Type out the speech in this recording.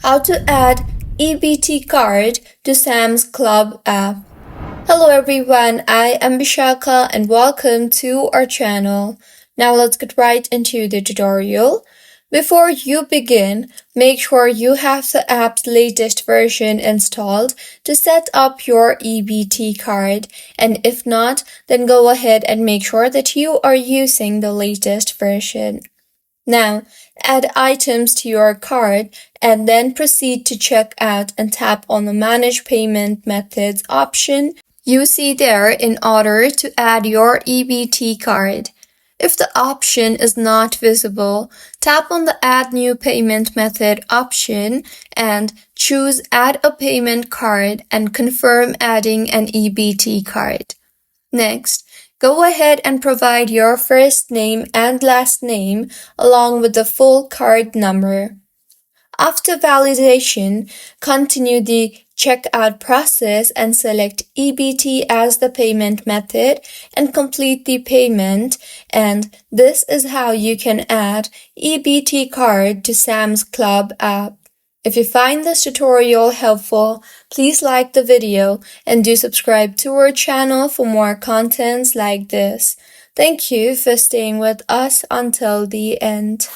How to add EBT card to Sam's Club app. Hello everyone, I am Bishaka and welcome to our channel. Now let's get right into the tutorial. Before you begin, make sure you have the app's latest version installed to set up your EBT card, and if not, then go ahead and make sure that you are using the latest version. Now, add items to your card and then proceed to check out and tap on the Manage Payment Methods option you see there in order to add your EBT card. If the option is not visible, tap on the Add New Payment Method option and choose Add a Payment Card and confirm adding an EBT card. Next, go ahead and provide your first name and last name along with the full card number. After validation, continue the checkout process and select EBT as the payment method and complete the payment. And this is how you can add EBT card to Sam's Club app. If you find this tutorial helpful, please like the video and do subscribe to our channel for more contents like this. Thank you for staying with us until the end.